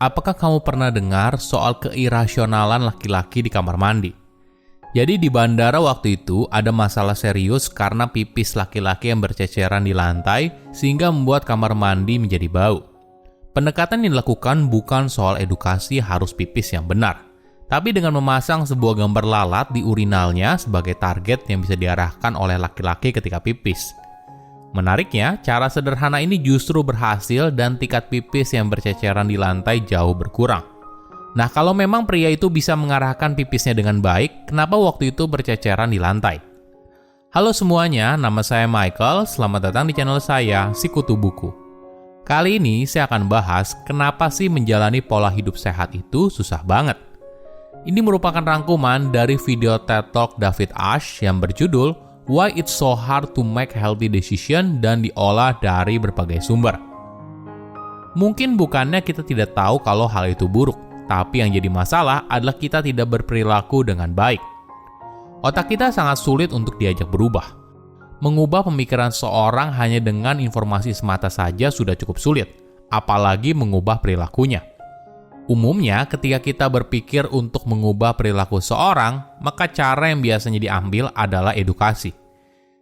Apakah kamu pernah dengar soal keirasionalan laki-laki di kamar mandi? Jadi di bandara waktu itu ada masalah serius karena pipis laki-laki yang berceceran di lantai sehingga membuat kamar mandi menjadi bau. Pendekatan yang dilakukan bukan soal edukasi harus pipis yang benar, tapi dengan memasang sebuah gambar lalat di urinalnya sebagai target yang bisa diarahkan oleh laki-laki ketika pipis. Menariknya, cara sederhana ini justru berhasil dan tingkat pipis yang berceceran di lantai jauh berkurang. Nah, kalau memang pria itu bisa mengarahkan pipisnya dengan baik, kenapa waktu itu berceceran di lantai? Halo semuanya, nama saya Michael, selamat datang di channel saya, Sikutu Buku. Kali ini saya akan bahas kenapa sih menjalani pola hidup sehat itu susah banget. Ini merupakan rangkuman dari video TED Talk David Ash yang berjudul Why It's So Hard to Make Healthy Decision dan diolah dari berbagai sumber. Mungkin bukannya kita tidak tahu kalau hal itu buruk, tapi yang jadi masalah adalah kita tidak berperilaku dengan baik. Otak kita sangat sulit untuk diajak berubah. Mengubah pemikiran seorang hanya dengan informasi semata saja sudah cukup sulit, apalagi mengubah perilakunya. Umumnya, ketika kita berpikir untuk mengubah perilaku seorang, maka cara yang biasanya diambil adalah edukasi.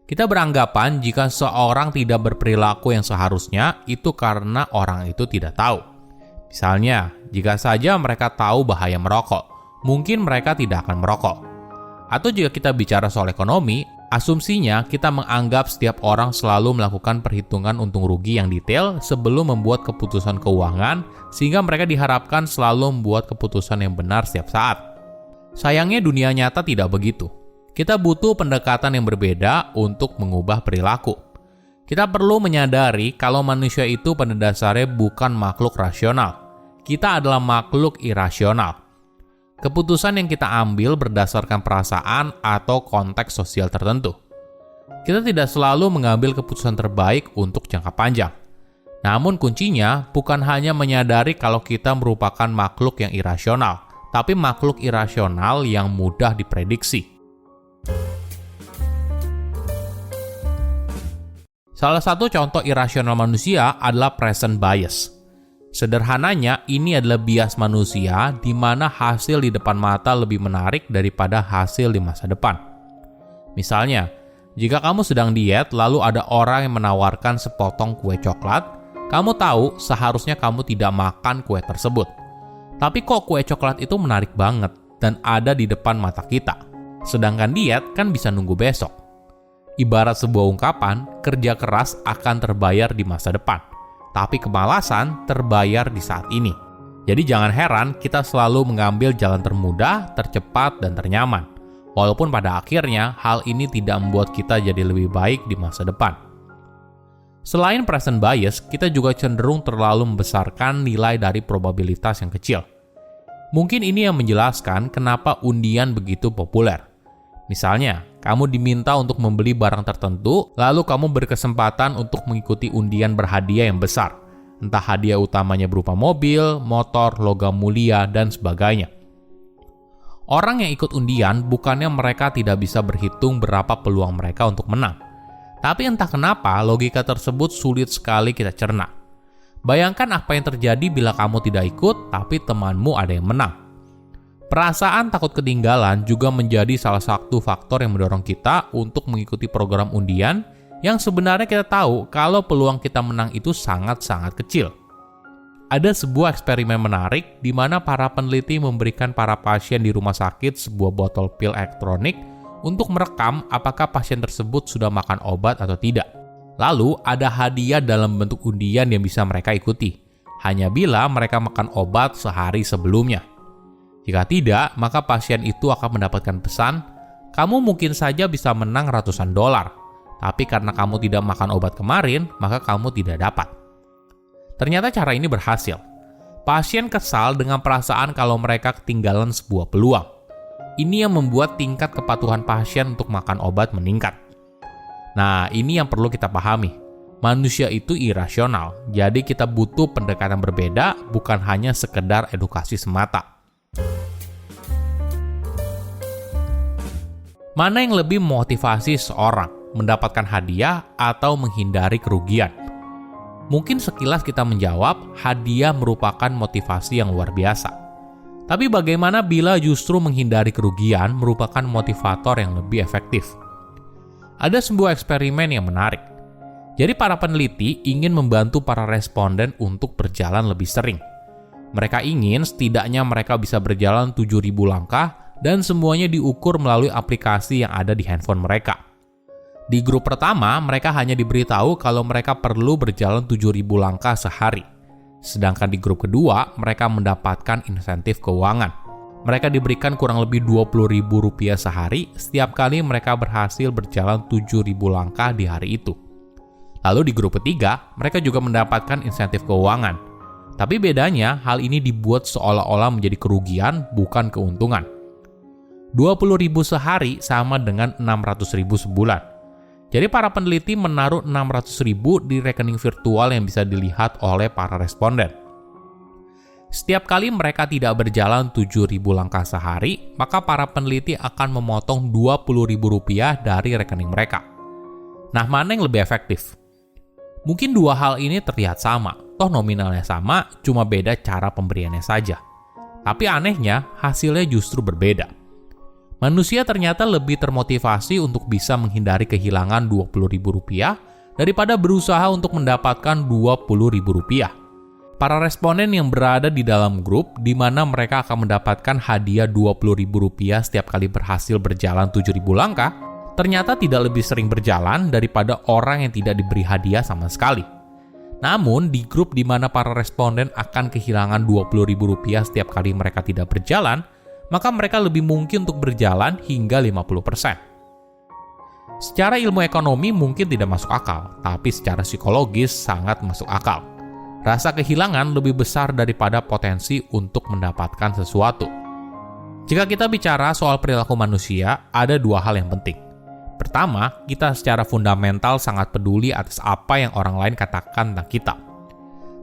Kita beranggapan jika seorang tidak berperilaku yang seharusnya, itu karena orang itu tidak tahu. Misalnya, jika saja mereka tahu bahaya merokok, mungkin mereka tidak akan merokok. Atau jika kita bicara soal ekonomi, asumsinya kita menganggap setiap orang selalu melakukan perhitungan untung rugi yang detail sebelum membuat keputusan keuangan, sehingga mereka diharapkan selalu membuat keputusan yang benar setiap saat. Sayangnya dunia nyata tidak begitu. Kita butuh pendekatan yang berbeda untuk mengubah perilaku. Kita perlu menyadari kalau manusia itu pada dasarnya bukan makhluk rasional. Kita adalah makhluk irasional. Keputusan yang kita ambil berdasarkan perasaan atau konteks sosial tertentu. Kita tidak selalu mengambil keputusan terbaik untuk jangka panjang. Namun kuncinya bukan hanya menyadari kalau kita merupakan makhluk yang irasional, tapi makhluk irasional yang mudah diprediksi. Salah satu contoh irasional manusia adalah present bias. Sederhananya, ini adalah bias manusia di mana hasil di depan mata lebih menarik daripada hasil di masa depan. Misalnya, jika kamu sedang diet lalu ada orang yang menawarkan sepotong kue coklat, kamu tahu seharusnya kamu tidak makan kue tersebut. Tapi kok kue coklat itu menarik banget dan ada di depan mata kita. Sedangkan diet kan bisa nunggu besok. Ibarat sebuah ungkapan, kerja keras akan terbayar di masa depan. Tapi kemalasan terbayar di saat ini. Jadi jangan heran kita selalu mengambil jalan termudah, tercepat, dan ternyaman. Walaupun pada akhirnya hal ini tidak membuat kita jadi lebih baik di masa depan. Selain present bias, kita juga cenderung terlalu membesarkan nilai dari probabilitas yang kecil. Mungkin ini yang menjelaskan kenapa undian begitu populer. Misalnya, kamu diminta untuk membeli barang tertentu, lalu kamu berkesempatan untuk mengikuti undian berhadiah yang besar. Entah hadiah utamanya berupa mobil, motor, logam mulia, dan sebagainya. Orang yang ikut undian bukannya mereka tidak bisa berhitung berapa peluang mereka untuk menang. Tapi entah kenapa logika tersebut sulit sekali kita cerna. Bayangkan apa yang terjadi bila kamu tidak ikut, tapi temanmu ada yang menang. Perasaan takut ketinggalan juga menjadi salah satu faktor yang mendorong kita untuk mengikuti program undian yang sebenarnya kita tahu kalau peluang kita menang itu sangat-sangat kecil. Ada sebuah eksperimen menarik di mana para peneliti memberikan para pasien di rumah sakit sebuah botol pil elektronik untuk merekam apakah pasien tersebut sudah makan obat atau tidak. Lalu ada hadiah dalam bentuk undian yang bisa mereka ikuti, hanya bila mereka makan obat sehari sebelumnya. Jika tidak, maka pasien itu akan mendapatkan pesan, kamu mungkin saja bisa menang ratusan dolar, tapi karena kamu tidak makan obat kemarin, maka kamu tidak dapat. Ternyata cara ini berhasil. Pasien kesal dengan perasaan kalau mereka ketinggalan sebuah peluang. Ini yang membuat tingkat kepatuhan pasien untuk makan obat meningkat. Nah, ini yang perlu kita pahami. Manusia itu irasional, jadi kita butuh pendekatan berbeda, bukan hanya sekedar edukasi semata. Mana yang lebih memotivasi seorang, mendapatkan hadiah atau menghindari kerugian? Mungkin sekilas kita menjawab, hadiah merupakan motivasi yang luar biasa. Tapi bagaimana bila justru menghindari kerugian merupakan motivator yang lebih efektif? Ada sebuah eksperimen yang menarik. Jadi para peneliti ingin membantu para responden untuk berjalan lebih sering. Mereka ingin setidaknya mereka bisa berjalan 7.000 langkah dan semuanya diukur melalui aplikasi yang ada di handphone mereka. Di grup pertama, mereka hanya diberitahu kalau mereka perlu berjalan 7.000 langkah sehari. Sedangkan di grup kedua, mereka mendapatkan insentif keuangan. Mereka diberikan kurang lebih Rp20.000 sehari setiap kali mereka berhasil berjalan 7.000 langkah di hari itu. Lalu di grup ketiga, mereka juga mendapatkan insentif keuangan. Tapi bedanya, hal ini dibuat seolah-olah menjadi kerugian, bukan keuntungan. 20.000 sehari sama dengan 600.000 sebulan. Jadi para peneliti menaruh 600.000 di rekening virtual yang bisa dilihat oleh para responden. Setiap kali mereka tidak berjalan 7.000 langkah sehari, maka para peneliti akan memotong Rp20.000 dari rekening mereka. Nah, mana yang lebih efektif? Mungkin dua hal ini terlihat sama, toh nominalnya sama, cuma beda cara pemberiannya saja. Tapi anehnya, hasilnya justru berbeda. Manusia ternyata lebih termotivasi untuk bisa menghindari kehilangan Rp20.000 daripada berusaha untuk mendapatkan Rp20.000. Para responden yang berada di dalam grup di mana mereka akan mendapatkan hadiah Rp20.000 setiap kali berhasil berjalan 7.000 langkah, ternyata tidak lebih sering berjalan daripada orang yang tidak diberi hadiah sama sekali. Namun, di grup di mana para responden akan kehilangan Rp20.000 setiap kali mereka tidak berjalan, maka mereka lebih mungkin untuk berjalan hingga 50%. Secara ilmu ekonomi mungkin tidak masuk akal, tapi secara psikologis sangat masuk akal. Rasa kehilangan lebih besar daripada potensi untuk mendapatkan sesuatu. Jika kita bicara soal perilaku manusia, ada dua hal yang penting. Pertama, kita secara fundamental sangat peduli atas apa yang orang lain katakan tentang kita.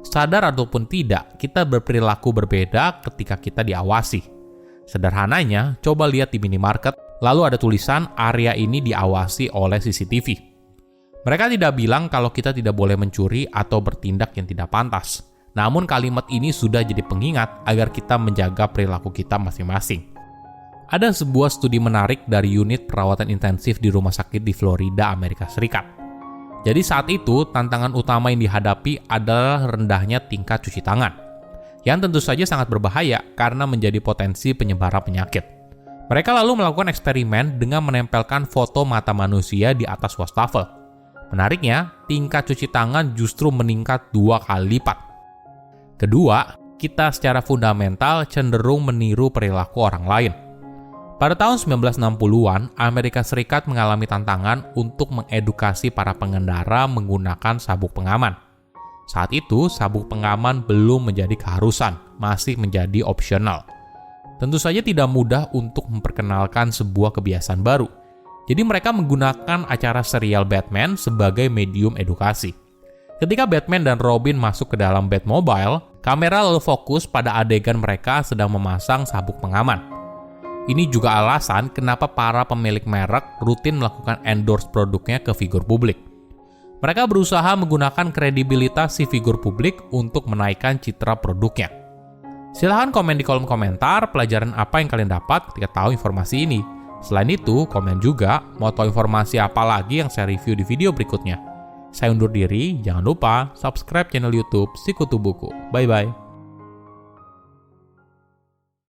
Sadar ataupun tidak, kita berperilaku berbeda ketika kita diawasi. Sederhananya, coba lihat di minimarket, lalu ada tulisan area ini diawasi oleh CCTV. Mereka tidak bilang kalau kita tidak boleh mencuri atau bertindak yang tidak pantas. Namun kalimat ini sudah jadi pengingat agar kita menjaga perilaku kita masing-masing. Ada sebuah studi menarik dari unit perawatan intensif di rumah sakit di Florida, Amerika Serikat. Jadi saat itu, tantangan utama yang dihadapi adalah rendahnya tingkat cuci tangan. Yang tentu saja sangat berbahaya karena menjadi potensi penyebaran penyakit. Mereka lalu melakukan eksperimen dengan menempelkan foto mata manusia di atas wastafel. Menariknya, tingkat cuci tangan justru meningkat 2 kali lipat. Kedua, kita secara fundamental cenderung meniru perilaku orang lain. Pada tahun 1960-an, Amerika Serikat mengalami tantangan untuk mengedukasi para pengendara menggunakan sabuk pengaman. Saat itu, sabuk pengaman belum menjadi keharusan, masih menjadi opsional. Tentu saja tidak mudah untuk memperkenalkan sebuah kebiasaan baru. Jadi mereka menggunakan acara serial Batman sebagai medium edukasi. Ketika Batman dan Robin masuk ke dalam Batmobile, kamera lalu fokus pada adegan mereka sedang memasang sabuk pengaman. Ini juga alasan kenapa para pemilik merek rutin melakukan endorse produknya ke figur publik. Mereka berusaha menggunakan kredibilitas si figur publik untuk menaikkan citra produknya. Silahkan komen di kolom komentar pelajaran apa yang kalian dapat ketika tahu informasi ini. Selain itu, komen juga mau tahu informasi apa lagi yang saya review di video berikutnya. Saya undur diri, jangan lupa subscribe channel YouTube Sikutu Buku. Bye-bye.